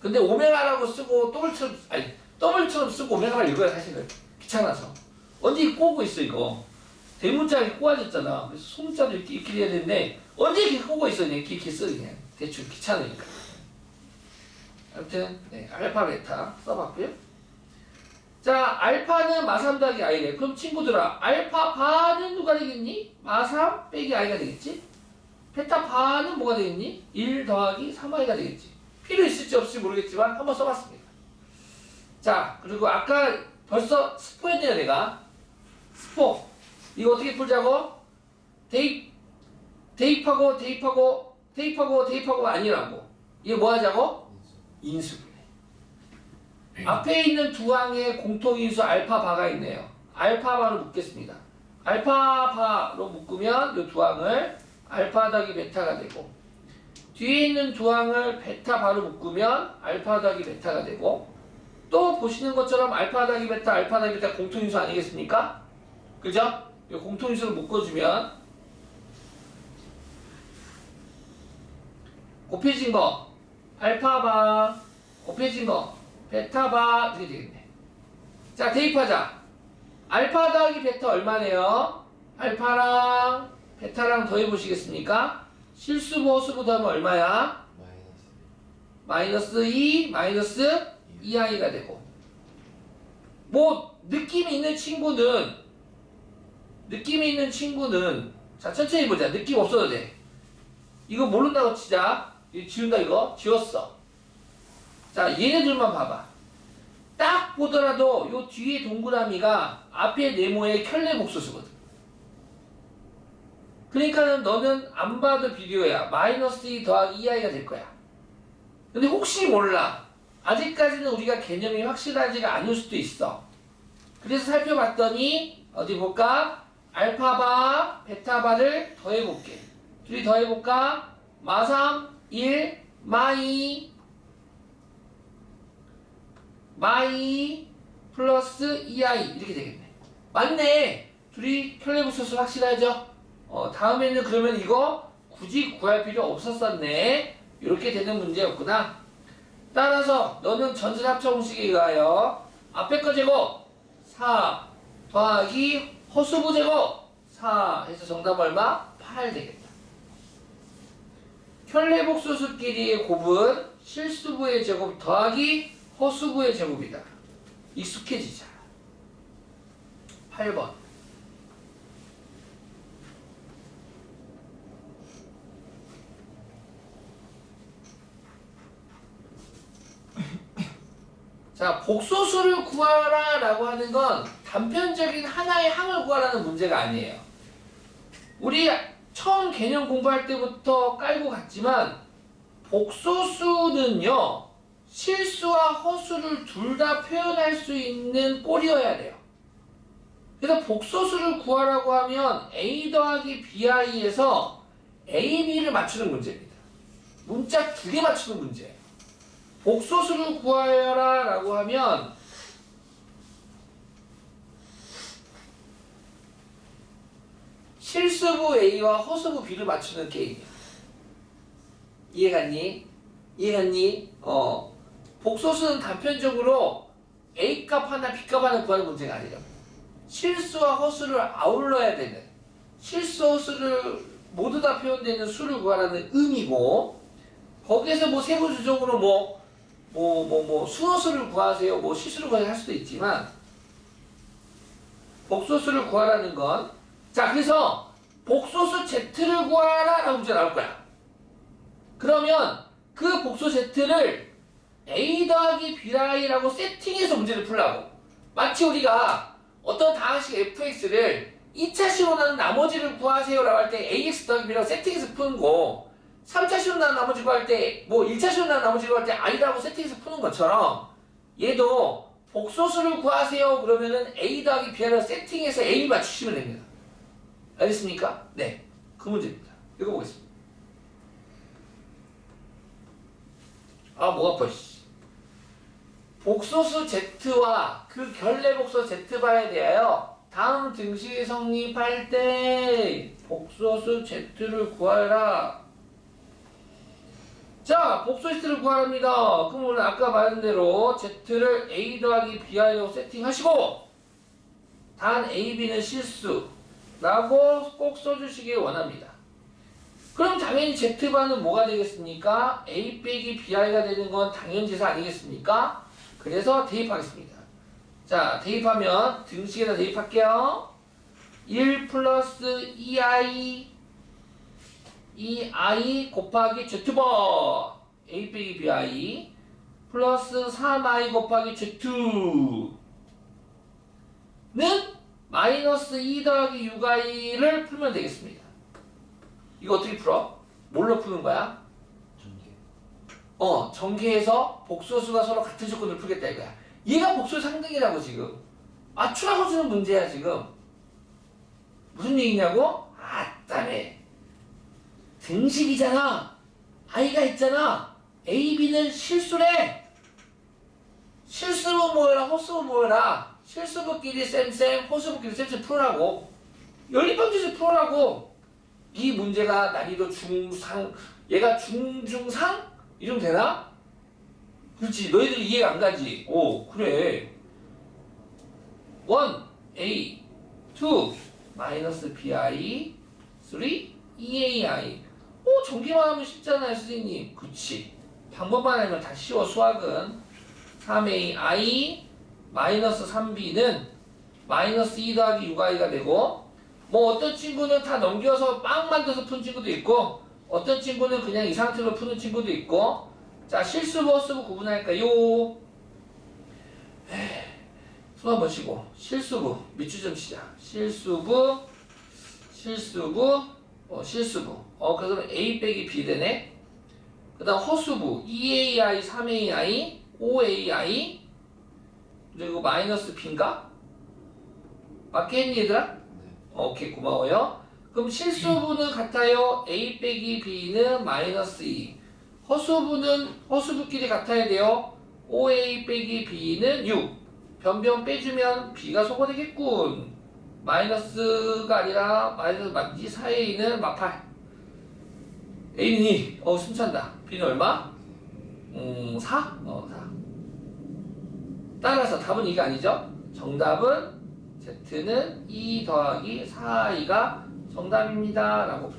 근데 오메가라고 쓰고 W처럼 쓰고 오메가를 읽어야 사실은 귀찮아서. 언제 꼬고 있어 이거. 대문자 이렇게 꼬아졌잖아. 그래서 소문자도 이렇게 해야 되는데 언제 이렇게 꼬고 있어 이렇게 써 그냥. 대충 귀찮으니까. 아무튼 네, 알파 베타 써봤고요. 자, 알파는 마3 더하기 i래. 그럼 친구들아, 알파 바는 누가 되겠니? 마3 빼기 i가 되겠지? 베타 바는 뭐가 되겠니? 1 더하기 3i가 되겠지. 필요 있을지 없을지 모르겠지만 한번 써봤습니다. 자, 그리고 아까 벌써 스포했네요 내가. 스포. 이거 어떻게 풀자고? 대입하고 아니라고. 이게 뭐 하자고? 인수분해. 앞에 있는 두 항에 공통인수 알파바가 있네요. 알파바로 묶겠습니다. 알파바로 묶으면 이 두 항을 알파 더하기 베타가 되고 뒤에 있는 두 항을 베타바로 묶으면 알파 더하기 베타가 되고 또 보시는 것처럼 알파 더하기 베타 공통인수 아니겠습니까? 그죠? 이 공통인수를 묶어주면 곱해진 거 알파바 곱해진 거 베타바 이렇게 되겠네. 자, 대입하자. 알파 더하기 베타 얼마네요? 알파랑 베타랑 더해보시겠습니까? 실수부 허수부 더하면 얼마야? 마이너스 2 마이너스 2i가 되고, 뭐 느낌이 있는 친구는 자 천천히 보자. 느낌 없어도 돼. 이거 모른다고 치자. 이거 지운다. 이거 지웠어. 자 얘네들만 봐봐. 딱 보더라도 요 뒤에 동그라미가 앞에 네모의 켤레 복소수거든. 그러니까는 너는 안 봐도 비디오야. 마이너스 2 더하기 2i가 될 거야. 근데 혹시 몰라. 아직까지는 우리가 개념이 확실하지가 않을 수도 있어. 그래서 살펴봤더니 어디 볼까? 알파바, 베타바를 더해볼게. 둘이 더해볼까? 마3, 1, 마2 플러스 2i 이렇게 되겠네. 맞네. 둘이 켤레복소수 확실하죠? 다음에는 그러면 이거 굳이 구할 필요 없었었네. 이렇게 되는 문제였구나. 따라서 너는 전체 합차 공식에 의하여 앞에 거 제곱 4 더하기 허수부 제곱 4 해서 정답 얼마? 8 되겠다. 켤레복소수끼리의 곱은 실수부의 제곱 더하기 허수부의 제곱이다. 익숙해지자. 8번. 자, 복소수를 구하라 라고 하는 건 단편적인 하나의 항을 구하라는 문제가 아니에요. 우리 처음 개념 공부할 때부터 깔고 갔지만 복소수는요 실수와 허수를 둘 다 표현할 수 있는 꼴이어야 돼요. 그래서 복소수를 구하라고 하면 a 더하기 bi에서 a, b를 맞추는 문제입니다. 문자 2개 맞추는 문제예요. 복소수를 구하여라 라고 하면 실수부 A와 허수부 B를 맞추는 게임이야. 이해갔니? 복소수는 단편적으로 A값 하나 B값 하나 구하는 문제가 아니라 실수와 허수를 아울러야 되는, 실수 허수를 모두 다 표현되는 수를 구하라는 의미고, 거기에서 뭐 세부주적으로 수허수를 구하세요, 실수를 구하세요 할 수도 있지만, 복소수를 구하라는 건, 자, 그래서 복소수 Z를 구하라 라고 문제 나올 거야. 그러면 그 복소 Z를 A 더하기 B라고 세팅해서 문제를 풀라고. 마치 우리가 어떤 다항식 fx를 2차식으로 나는 나머지를 구하세요 라고 할 때 ax 더하기 b라고 세팅해서 푸는 거, 3차식으로 나는 나머지 구할 때 1차식으로 나는 나머지 구할 때 i라고 세팅해서 푸는 것처럼 얘도 복소수를 구하세요 그러면은 a 더하기 b라고 세팅해서 a 맞추시면 됩니다. 알겠습니까? 네, 그 문제입니다. 읽어보겠습니다. 아, 목 아파. 복소수 Z와 그 결례복소 Z바에 대하여 다음 등식이 성립할 때 복소수 Z를 구하라. 자, 복소수 Z를 구하랍니다. 그럼 오늘 아까 말한 대로 Z를 A 더하기 B하여 세팅하시고 단 A, B는 실수라고 꼭 써주시길 원합니다. 그럼 당연히 Z바는 뭐가 되겠습니까? A 빼기 BI가 되는 건 당연지사 아니겠습니까? 그래서 대입하겠습니다. 자, 대입하면 등식에다 대입할게요. 1 플러스 2i 곱하기 Z바 A 빼기 BI 플러스 3i 곱하기 Z2는 마이너스 2 더하기 6i를 풀면 되겠습니다. 이거 어떻게 풀어? 뭘로 푸는 거야? 전개해서 복소수가 서로 같은 조건을 풀겠다 이거야. 얘가 복수 상등이라고 지금. 맞추라고 주는 문제야 지금. 무슨 얘기냐고? 아따네. 등식이잖아. i가 있잖아. a, b는 실수래. 실수부 모여라, 허수부 모여라. 실수부끼리 쌤쌤, 허수부끼리 쌤쌤 풀으라고. 연립방정식 풀으라고. 이 문제가 난이도 중상, 얘가 중중상? 이 정도 되나? 그렇지. 너희들 이해가 안 가지. 오, 그래. 1, A, 2, 마이너스 BI, 3 2AI. 오, 전기만 하면 쉽잖아요, 선생님. 그치. 방법만 알면 다 쉬워, 수학은. 3AI 마이너스 3B는 마이너스 2 더하기 6i가 되고, 뭐 어떤 친구는 다 넘겨서 빵 만들어서 푼 친구도 있고, 어떤 친구는 그냥 이 상태로 푸는 친구도 있고. 자, 실수부, 헛수부 구분할까요? 손 한번 쉬고. 실수부, 밑줄 좀 치자. 실수부, 실수부, 실수부. 그러면 A 빼기 B 되네. 그 다음 허수부, 2AI, 3AI, 5AI, 그리고 마이너스 B인가? 맞겠니, 얘들아? 오케이, 고마워요. 그럼 실수부는 같아요. A 빼기 B는 마이너스 2. 허수부끼리 같아야 돼요. 5A 빼기 B는 6. 변변 빼주면 B가 소거되겠군. 마이너스가 아니라 마이너스 맞지? 4A는 마팔. A는 2. 숨찬다. B는 얼마? 4? 4. 따라서 답은 이게 아니죠? 정답은 Z는 2 더하기 4I가 정답입니다. 라고